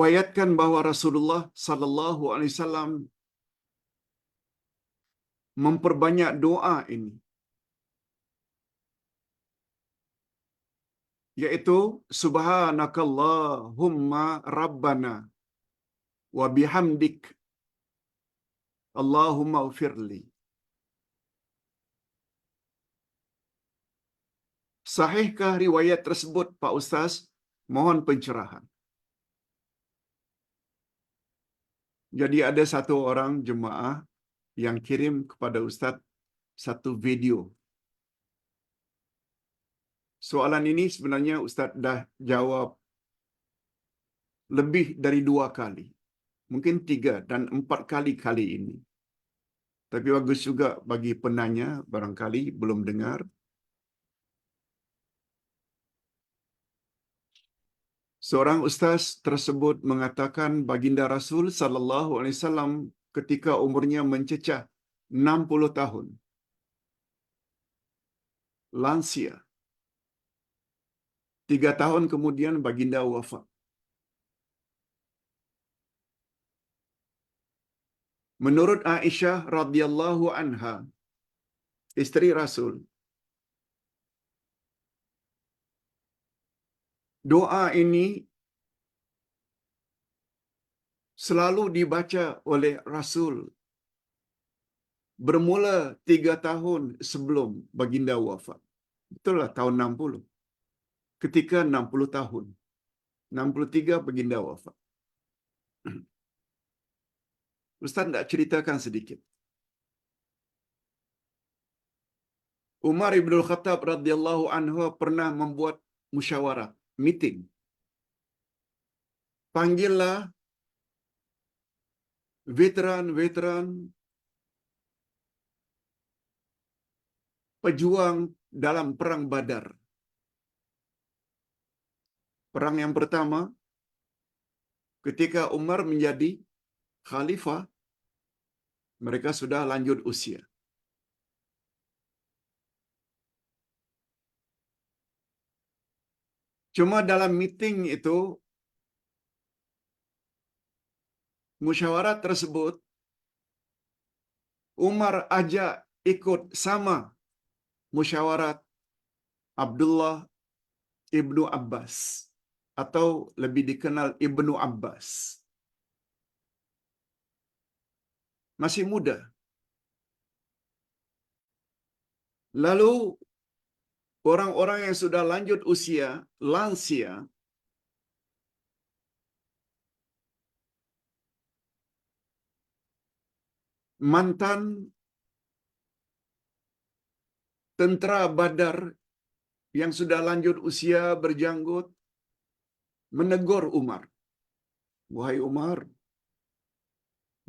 diriwayatkan bahwa Rasulullah sallallahu alaihi wasallam memperbanyak doa ini, yaitu subhanakallahumma rabbana wa bihamdik Allahumma ufirli. Sahihkah riwayat tersebut, Pak Ustaz? Mohon pencerahan. Jadi ada satu orang jemaah yang kirim kepada Ustaz satu video. Soalan ini sebenarnya Ustaz dah jawab lebih dari 2 kali. Mungkin 3 dan 4 kali kali ini. Tapi bagus juga bagi penanya barangkali belum dengar. Seorang ustaz tersebut mengatakan baginda Rasul sallallahu alaihi wasallam ketika umurnya mencecah 60 tahun. Lansia. 3 tahun kemudian baginda wafat. Menurut Aisyah radhiyallahu anha, istri Rasul, doa ini selalu dibaca oleh Rasul bermula 3 tahun sebelum baginda wafat. Betul lah, tahun 60. Ketika 60 tahun. 63 baginda wafat. Ustaz nak ceritakan sedikit. Umar ibn Khattab radhiyallahu anhu pernah membuat musyawarah, meeting. Panggillah veteran-veteran pejuang dalam perang Badar. Perang yang pertama, ketika Umar menjadi khalifah, mereka sudah lanjut usia. Cuma dalam meeting itu, musyawarah tersebut, Umar ajak ikut sama musyawarah Abdullah ibnu Abbas, atau lebih dikenal Ibnu Abbas. Masih muda. Lalu orang-orang yang sudah lanjut usia, lansia, mantan tentera Badar yang sudah lanjut usia berjanggut menegur Umar. Wahai Umar,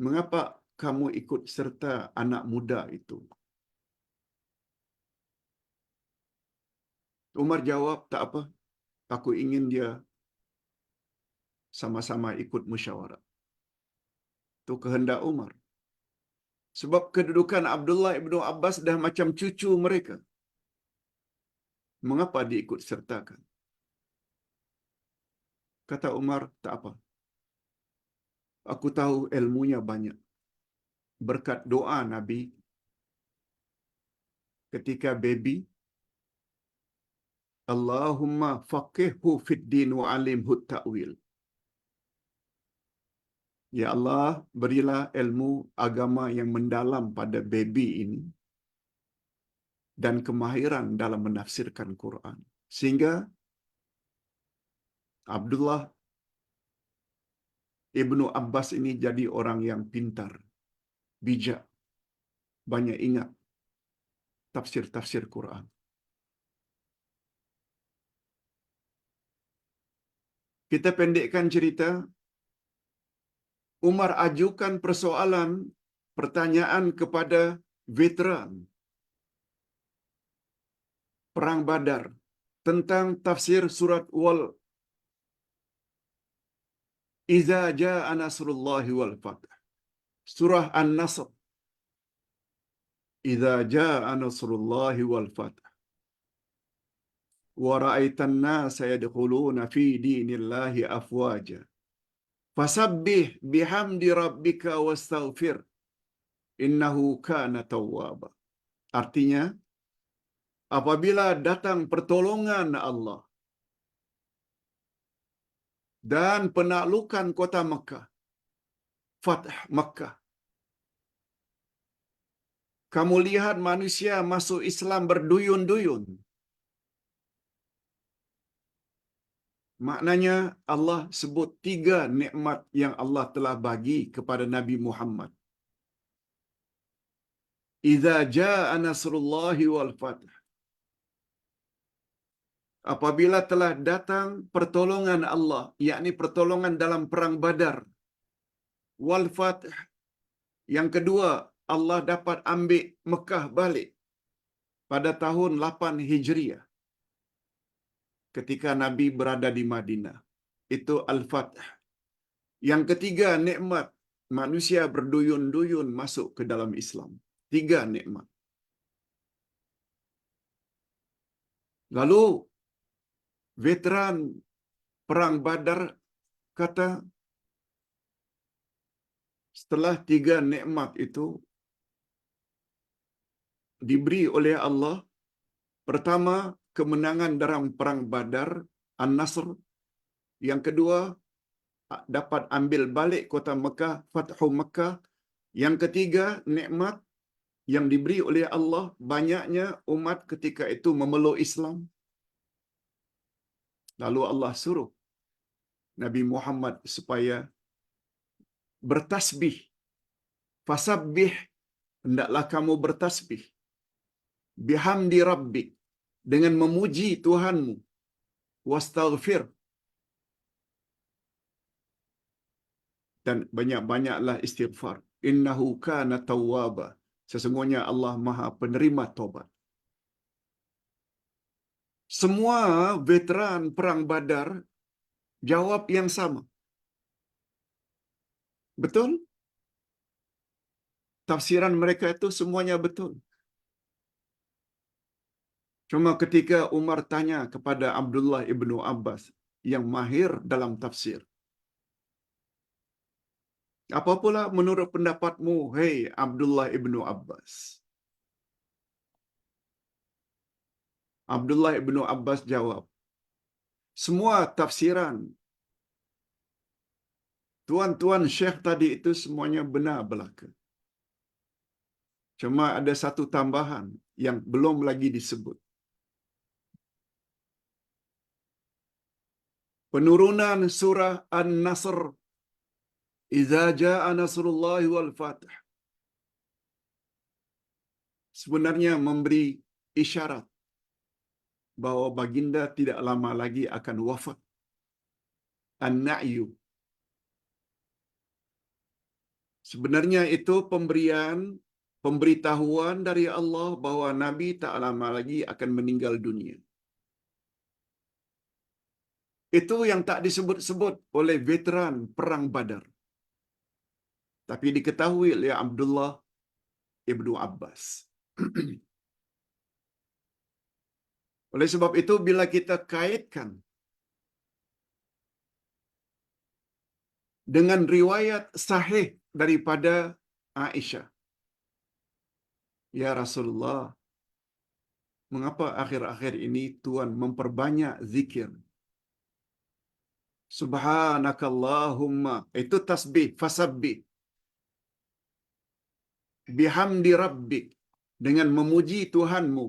mengapa kamu ikut serta anak muda itu? Umar jawab, tak apa, aku ingin dia sama-sama ikut musyawarah. Itu kehendak Umar. Sebab kedudukan Abdullah ibnu Abbas dah macam cucu mereka. Mengapa diikut sertakan? Kata Umar, tak apa. Aku tahu ilmunya banyak. Berkat doa Nabi ketika baby, Allahumma faqihhu fid din wa alimhu ta'wil. Ya Allah, berilah ilmu agama yang mendalam pada baby ini dan kemahiran dalam menafsirkan Quran. Sehingga Abdullah ibnu Abbas ini jadi orang yang pintar, bijak, banyak ingat tafsir-tafsir Quran. Kita pendekkan cerita, Umar ajukan pertanyaan kepada veteran Perang Badar tentang tafsir surat wal Iza jaa nasrullahi wal fath. Surah An-Nasr. Iza jaa nasrullahi wal fath. Wa ra'aitan nasa yadkhuluna fi dinillahi afwaja. Fasabbih bihamdi rabbika wastaghfir innahu kana tawwaba. Artinya, apabila datang pertolongan Allah dan penaklukan kota Mekah, Fath Mekah, kamu lihat manusia masuk Islam berduyun-duyun. Maknanya Allah sebut 3 nikmat yang Allah telah bagi kepada Nabi Muhammad. Idza jaa nasrullahi wal fath. Apabila telah datang pertolongan Allah, yakni pertolongan dalam perang Badar, wal fath, yang kedua Allah dapat ambil Mekah balik pada tahun 8 Hijriah ketika Nabi berada di Madinah. Itu al-fath. Yang ketiga nikmat manusia berduyun-duyun masuk ke dalam Islam. 3 nikmat. Lalu veteran perang Badar kata, setelah 3 nikmat itu diberi oleh Allah, pertama kemenangan dalam perang Badar, An-Nasr. Yang kedua dapat ambil balik kota Mekah, Fathu Mekah. Yang ketiga nikmat yang diberi oleh Allah, banyaknya umat ketika itu memeluk Islam. Lalu Allah suruh Nabi Muhammad supaya bertasbih. Fasabbih, hendaklah kamu bertasbih. Bihamdi rabbik, dengan memuji Tuhanmu. Wastaghfir, dan banyak-banyaklah istighfar. Innahu kana tawwaba. Sesungguhnya Allah Maha penerima taubat. Semua veteran perang Badar jawab yang sama. Betul? Tafsiran mereka itu semuanya betul. Cuma ketika Umar tanya kepada Abdullah ibnu Abbas yang mahir dalam tafsir, apa pula menurut pendapatmu, hei Abdullah ibnu Abbas? Abdullah ibnu Abbas jawab, semua tafsiran tuan-tuan syekh tadi itu semuanya benar belaka. Cuma ada satu tambahan yang belum lagi disebut. Penurunan surah An-Nasr, Idza jaa nasrullahi wal fath, sebenarnya memberi isyarat bahwa baginda tidak lama lagi akan wafat. An-Na'yu. Sebenarnya itu pemberitahuan dari Allah bahwa Nabi tak lama lagi akan meninggal dunia. Itu yang tak disebut-sebut oleh veteran perang Badar. Tapi diketahui oleh Abdullah ibnu Abbas. Oleh sebab itu, bila kita kaitkan dengan riwayat sahih daripada Aisyah, ya Rasulullah, mengapa akhir-akhir ini Tuhan memperbanyak zikir? Subhanakallahumma, itu tasbih, fasabbih. Bihamdi rabbik, dengan memuji Tuhanmu.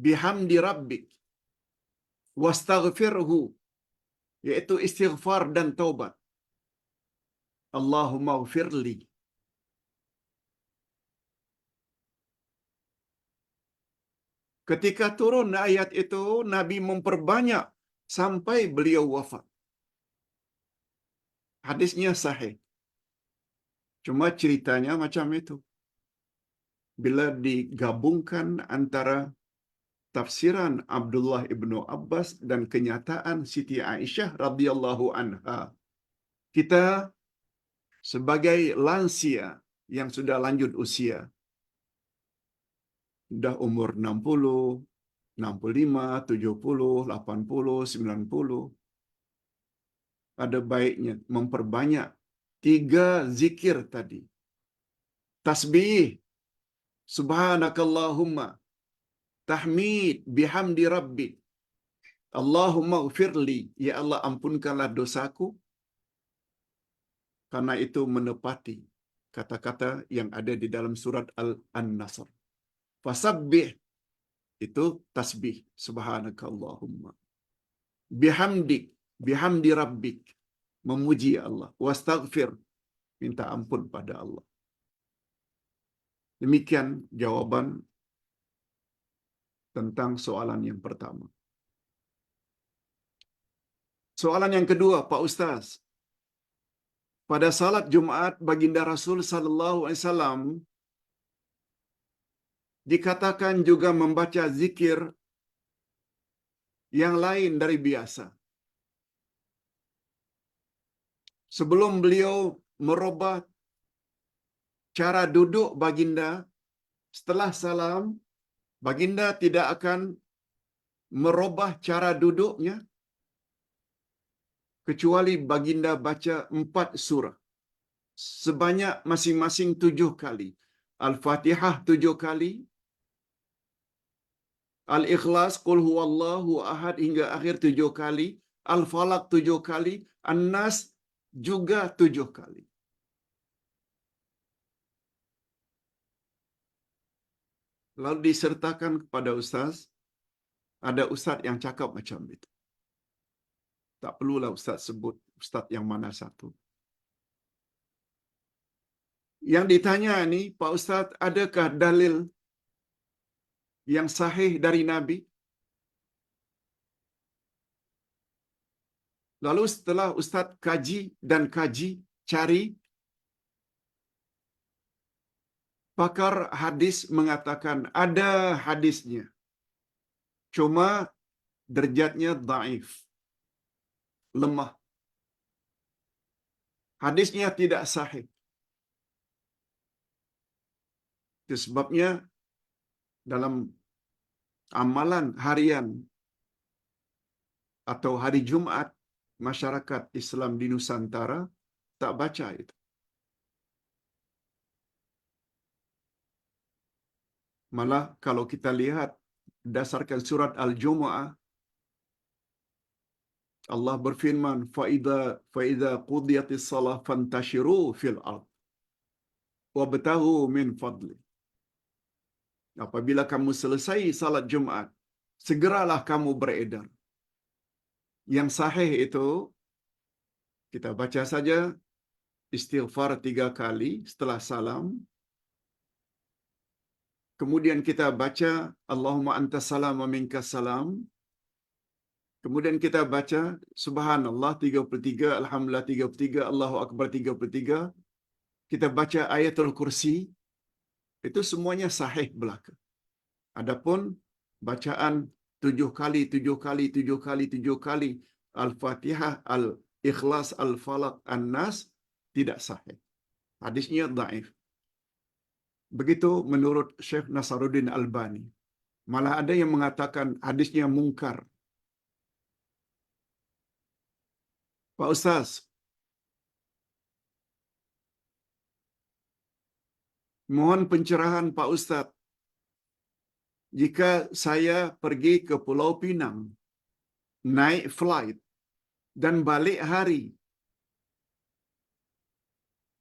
Bihamdi rabbik. Wastaghfirhu, yaitu istighfar dan taubat. Allahumma ghfirli. Ketika turun ayat itu, Nabi memperbanyak sampai beliau wafat. Hadisnya sahih. Cuma ceritanya macam itu. Bila digabungkan antara tafsiran Abdullah ibnu Abbas dan kenyataan Siti Aisyah radhiyallahu anha, kita sebagai lansia yang sudah lanjut usia, sudah umur 60, 65, 70, 80, 90, ada baiknya memperbanyak 3 zikir tadi. Tasbih, subhanakallahumma, tahmid, bihamdi rabbik, Allahumma ghfirli, ya Allah ampunkanlah dosaku, karena itu menepati kata-kata yang ada di dalam surat An-Nasr. Fasabbih, itu tasbih, subhanakallahumma. Bihamdik, bihamdi rabbik, memuji Allah. Wastaghfir, minta ampun pada Allah. Demikian jawaban tentang soalan yang pertama. Soalan yang kedua, Pak Ustaz. Pada salat Jumat baginda Rasul sallallahu alaihi wasallam dikatakan juga membaca zikir yang lain dari biasa. Sebelum beliau merubah cara duduk baginda setelah salam, baginda tidak akan merubah cara duduknya kecuali baginda baca 4 surah. Sebanyak masing-masing 7 kali. Al-Fatihah 7 kali, Al-Ikhlas, Qul huwallahu ahad hingga akhir 7 kali, Al-Falaq 7 kali, An-Nas juga 7 kali. Lalu disertakan kepada ustaz, ada ustaz yang cakap macam itu. Tak perlulah ustaz sebut ustaz yang mana satu. Yang ditanya ini, Pak Ustaz, adakah dalil yang sahih dari Nabi? Lalu setelah Ustaz kaji dan kaji, cari, pakar hadis mengatakan ada hadisnya. Cuma derajatnya dhaif, lemah. Hadisnya tidak sahih. Itu sebabnya dalam amalan harian atau hari Jumat, masyarakat Islam di Nusantara tak baca itu. Malah kalau kita lihat berdasarkan surat Al-Jumu'ah, Allah berfirman, فَإِذَا قُضِيَتِ الصَّلَاةُ فَانْتَشِرُوا فِي الْأَرْضِ وَابْتَغُوا مِنْ فَضْلِهِ. Apabila kamu selesai salat Jumat, segeralah kamu beredar. Yang sahih itu, kita baca saja istighfar 3 kali setelah salam. Kemudian kita baca Allahumma antas salam wa minkas salam. Kemudian kita baca Subhanallah 33, Alhamdulillah 33, Allahu Akbar 33. Kita baca ayatul kursi. Itu semuanya sahih belaka. Adapun bacaan 7 kali, 7 kali, 7 kali, 7 kali Al-Fatihah, Al-Ikhlas, Al-Falaq, An-Nas tidak sahih. Hadisnya dhaif. Begitu menurut Syekh Nasaruddin Albani. Malah ada yang mengatakan hadisnya mungkar. Pak Ustaz, mohon pencerahan Pak Ustaz. Jika saya pergi ke Pulau Pinang, naik flight dan balik hari,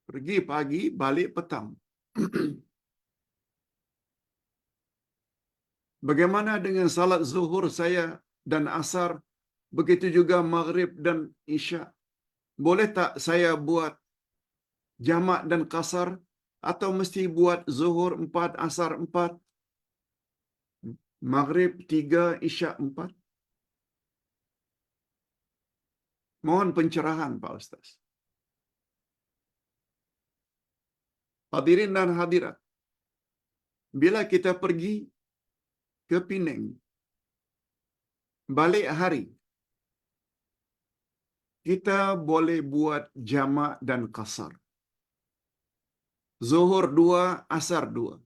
pergi pagi, balik petang. Bagaimana dengan salat zuhur saya dan asar, begitu juga maghrib dan isya? Boleh tak saya buat jamak dan qasar, atau mesti buat zuhur 4, asar 4, maghrib 3, isya 4? Mohon pencerahan Pak Ustaz. Hadirin dan hadirat, bila kita pergi ke Penang, balik hari, kita boleh buat jamak dan qasar. Zuhur 2, asar 2.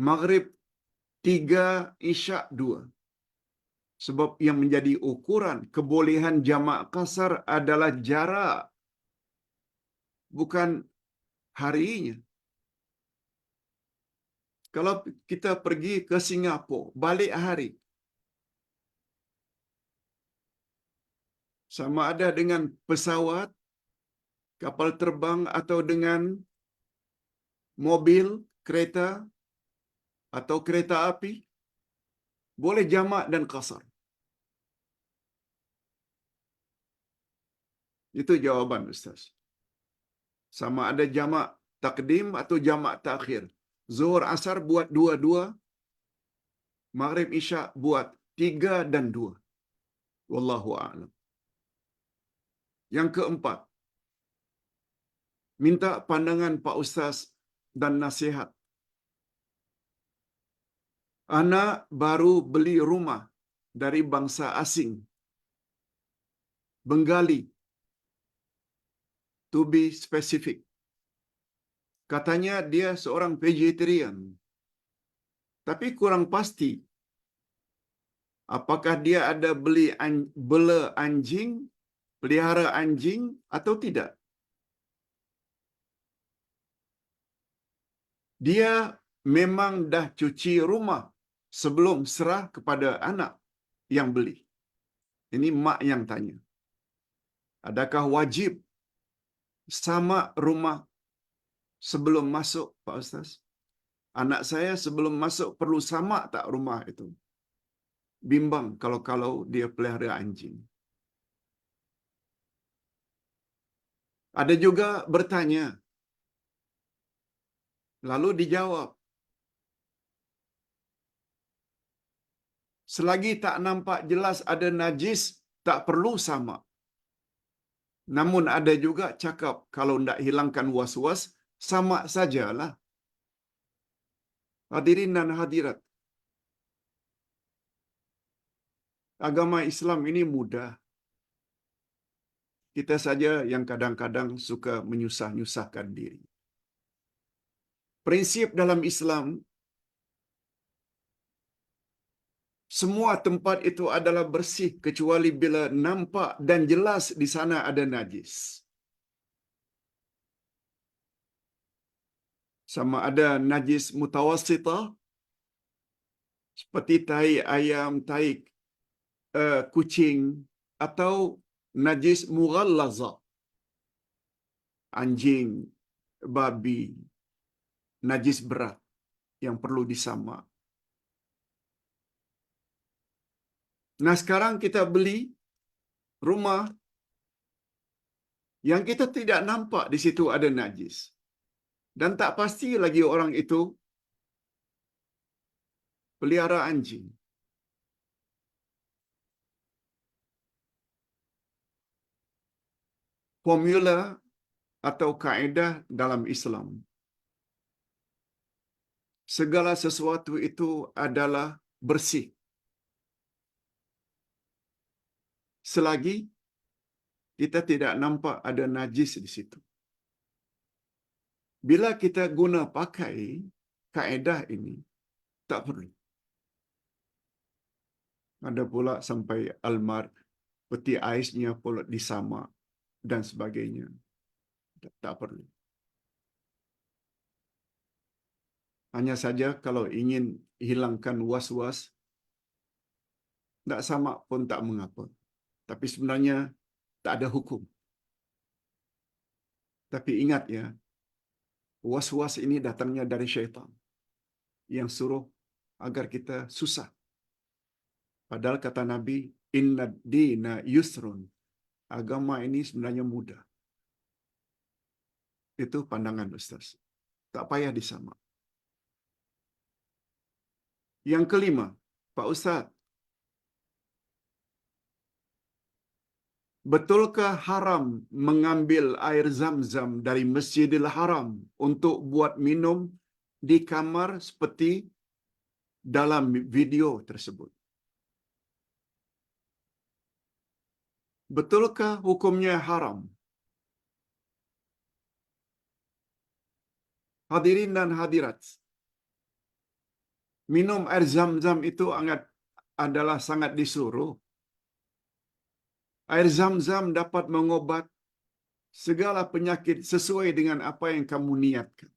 Maghrib 3, isya 2. Sebab yang menjadi ukuran kebolehan jamak kasar adalah jarak, bukan harinya. Kalau kita pergi ke Singapura, balik hari, sama ada dengan pesawat, kapal terbang, atau dengan mobil, kereta, atau kereta api, boleh jamak dan kasar. Itu jawaban, Ustaz. Sama ada jamak takdim atau jamak takhir. Zuhur asar buat 2-2, Maghrib Isya buat 3 dan 2. Wallahu a'lam. Yang keempat, minta pandangan Pak Ustaz dan nasihat. Anak baru beli rumah dari bangsa asing, Bengali, to be specific. Katanya dia seorang vegetarian. Tapi kurang pasti apakah dia ada bela anjing, pelihara anjing atau tidak. Dia memang dah cuci rumah sebelum serah kepada anak yang beli. Ini mak yang tanya. Adakah wajib sama rumah sebelum masuk, Pak Ustaz? Anak saya sebelum masuk perlu sama tak rumah itu? Bimbang kalau dia pelihara anjing. Ada juga bertanya, lalu dijawab, selagi tak nampak jelas ada najis, tak perlu sama. Namun ada juga cakap, kalau nak hilangkan was-was, sama sajalah. Hadirin dan hadirat, agama Islam ini mudah. Kita saja yang kadang-kadang suka menyusah-nyusahkan diri. Prinsip dalam Islam, semua tempat itu adalah bersih kecuali bila nampak dan jelas di sana ada najis. Sama ada najis mutawassitah, seperti tai ayam, tai kucing, atau najis mughallazah, anjing, babi, najis berat yang perlu disamak. Nah, sekarang kita beli rumah yang kita tidak nampak di situ ada najis. Dan tak pasti lagi orang itu pelihara anjing. Formula atau kaedah dalam Islam, segala sesuatu itu adalah bersih selagi kita tidak nampak ada najis di situ. Bila kita guna pakai kaedah ini, tak perlu. Ada pula sampai almar, peti aisnya pula disamak dan sebagainya. Tak perlu. Hanya saja kalau ingin hilangkan was-was, tak samak pun tak mengapa. Tapi sebenarnya tak ada hukum. Tapi ingat ya, was-was ini datangnya dari syaitan yang suruh agar kita susah. Padahal kata Nabi, inna dina yusrun. Agama ini sebenarnya mudah. Itu pandangan Ustaz. Tak payah disamak. Yang kelima, Pak Ustaz, betulkah haram mengambil air zam-zam dari Masjidil Haram untuk buat minum di kamar seperti dalam video tersebut? Betulkah hukumnya haram? Hadirin dan hadirat, minum air zam-zam itu adalah sangat disuruh. Air Zam-Zam dapat mengobat segala penyakit sesuai dengan apa yang kamu niatkan.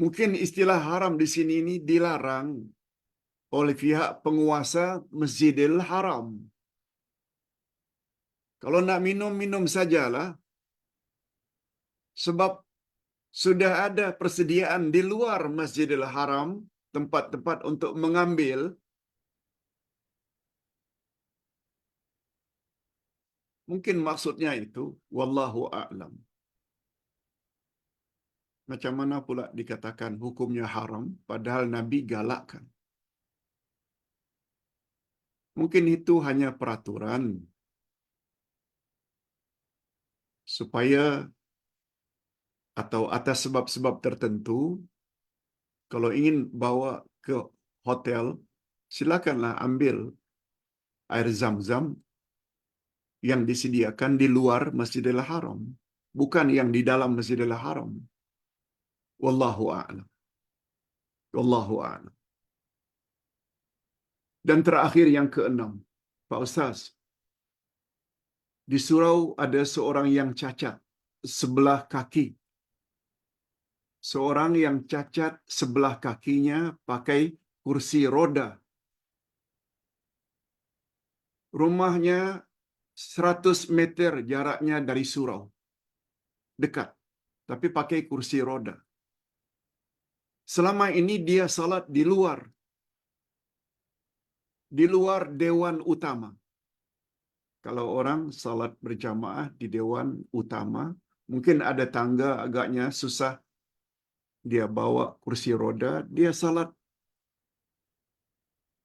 Mungkin istilah haram di sini ini dilarang oleh pihak penguasa Masjidil Haram. Kalau nak minum, minum sajalah. Sebab sudah ada persediaan di luar Masjidil Haram, tempat-tempat untuk mengambil. Mungkin maksudnya itu, wallahu a'lam. Macam mana pula dikatakan hukumnya haram, padahal Nabi galakkan. Mungkin itu hanya peraturan, supaya atau atas sebab-sebab tertentu, kalau ingin bawa ke hotel, silakanlah ambil air Zam-Zam yang disediakan di luar Masjidil Haram, bukan yang di dalam Masjidil Haram. Wallahu a'lam. Wallahu a'lam. Dan terakhir yang keenam, Pak Ustaz, di surau ada seorang yang cacat sebelah kaki. Seorang yang cacat sebelah kakinya pakai kursi roda. Rumahnya 100 meter jaraknya dari surau. Dekat. Tapi pakai kursi roda. Selama ini dia salat di luar. Di luar dewan utama. Kalau orang salat berjamaah di dewan utama, mungkin ada tangga agaknya susah. Dia bawa kursi roda, dia salat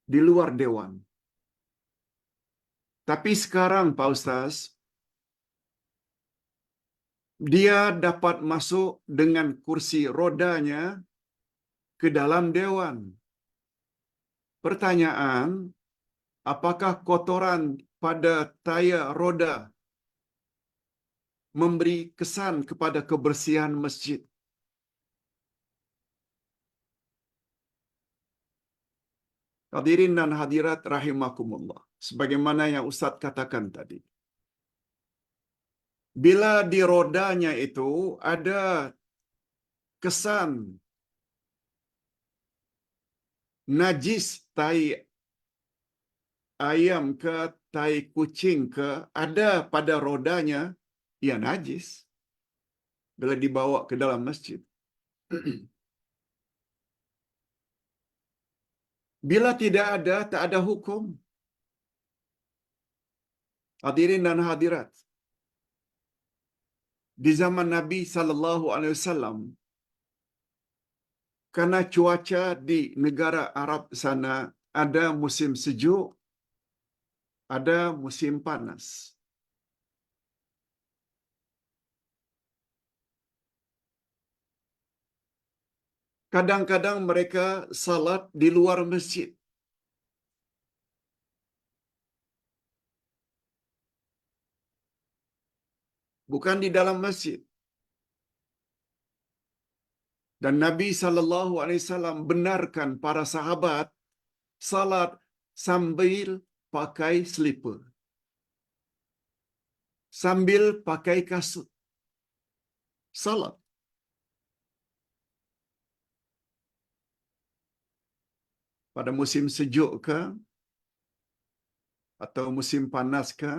di luar dewan. Tapi sekarang Pak Ustaz, dia dapat masuk dengan kursi rodanya ke dalam dewan. Pertanyaan, apakah kotoran pada taya roda memberi kesan kepada kebersihan masjid? Hadirin dan hadirat rahimakumullah. Sebagaimana yang Ustaz katakan tadi. Bila di rodanya itu ada kesan najis tai ayam ke tai kucing ke ada pada rodanya, ya najis. Bila dibawa ke dalam masjid. Bila tidak ada, tak ada hukum. Hadirin dan hadirat. Di zaman Nabi SAW, karena cuaca di negara Arab sana ada musim sejuk, ada musim panas. Kadang-kadang mereka salat di luar masjid. Bukan di dalam masjid. Dan Nabi SAW benarkan para sahabat salat sambil pakai slipper. Sambil pakai kasut. Salat. Pada musim sejuk ke atau musim panas ke,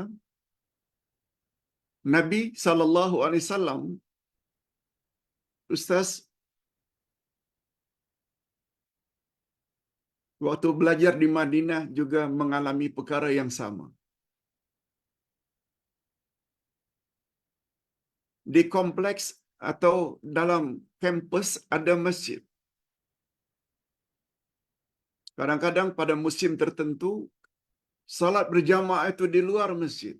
Nabi SAW, Ustaz, waktu belajar di Madinah juga mengalami perkara yang sama. Di kompleks atau dalam kampus ada masjid. Kadang-kadang pada musim tertentu, salat berjamaah itu di luar masjid.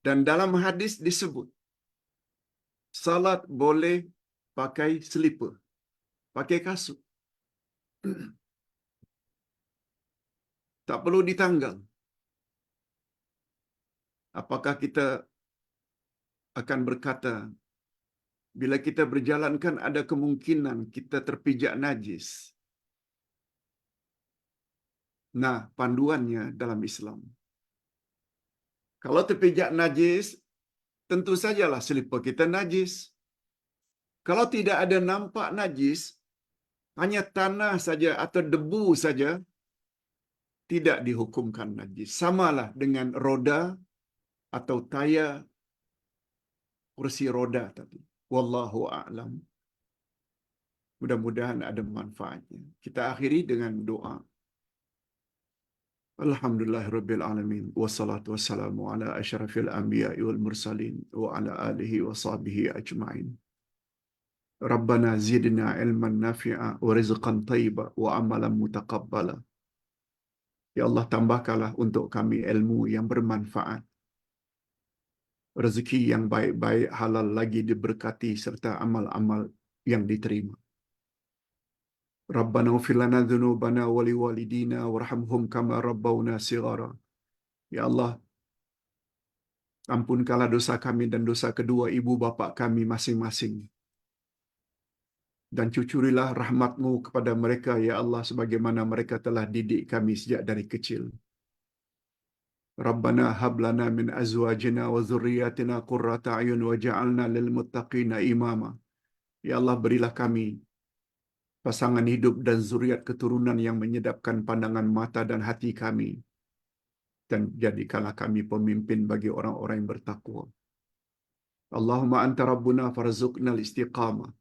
Dan dalam hadis disebut, salat boleh pakai slipper, pakai kasut. Tak perlu ditanggal. Apakah kita akan berkata, bila kita berjalan kan ada kemungkinan kita terpijak najis. Nah, panduannya dalam Islam. Kalau terpijak najis, tentu sajalah selipar kita najis. Kalau tidak ada nampak najis, hanya tanah saja atau debu saja, tidak dihukumkan najis. Samalah dengan roda atau tayar kursi roda tadi. Wallahu a'lam. Mudah-mudahan ada manfaatnya. Kita akhiri dengan doa. Alhamdulillahirabbil alamin wassalatu wassalamu ala asyrafil anbiya'i wal mursalin wa ala alihi wa sahbihi ajma'in. Rabbana zidna ilman nafi'a wa rizqan thayyiba wa amalan mutaqabbala. Ya Allah, tambahkanlah untuk kami ilmu yang bermanfaat, rezeki yang baik-baik, halal lagi diberkati, serta amal-amal yang diterima. Rabbana ighfir lana dhunubana wa liwalidina warhamhum kama rabbawna shighara. Ya Allah, ampunkanlah dosa kami dan dosa kedua ibu bapa kami masing-masing. Dan cucurilah rahmat-Mu kepada mereka, ya Allah, sebagaimana mereka telah didik kami sejak dari kecil. Rabbana hab lana min azwajina wa dhurriyyatina qurrata a'yun waj'alna lil muttaqina imama. Ya Allah, berilah kami pasangan hidup dan zuriat keturunan yang menyedapkan pandangan mata dan hati kami, dan jadikanlah kami pemimpin bagi orang-orang yang bertakwa. Allahumma anta rabbuna farzuqnal istiqamah.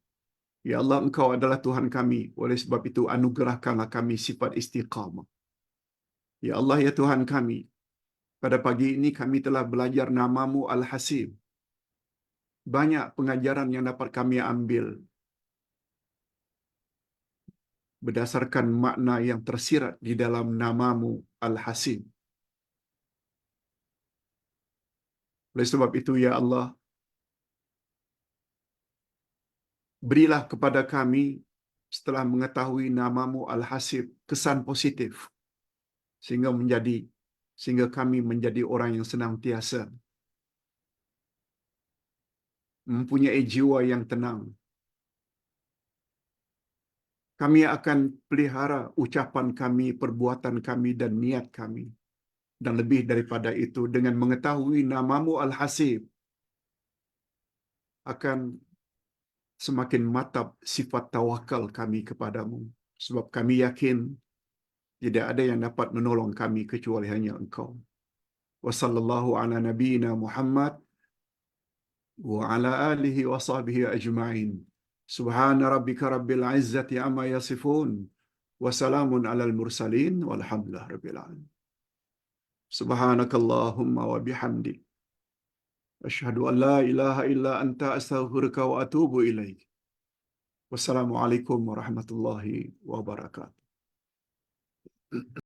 Ya Allah, Engkau adalah Tuhan kami, oleh sebab itu anugerahkanlah kami sifat istiqamah. Ya Allah, ya Tuhan kami, pada pagi ini kami telah belajar nama-Mu Al-Hasib. Banyak pengajaran yang dapat kami ambil berdasarkan makna yang tersirat di dalam nama-Mu Al-Hasib. Oleh sebab itu, ya Allah, berilah kepada kami setelah mengetahui nama-Mu Al-Hasib kesan positif, sehingga kami menjadi orang yang senantiasa mempunyai jiwa yang tenang. Kami akan pelihara ucapan kami, perbuatan kami, dan niat kami. Dan lebih daripada itu, dengan mengetahui nama-Mu Al-Hasib, akan semakin matap sifat tawakal kami kepadamu. Sebab kami yakin tidak ada yang dapat menolong kami kecuali hanya Engkau. Wa sallallahu ala nabiyyina Muhammad wa ala alihi wa sahbihi ajma'in. Subhana rabbika rabbil izzati amma yasifun. Wa salamun alal mursalin walhamdulillah rabbil alamin. Subhanakallahumma wa bihamdik. Asyhadu an la ilaha illa anta astaghfiruka wa atubu ilaik. Wassalamualaikum warahmatullahi wabarakatuh.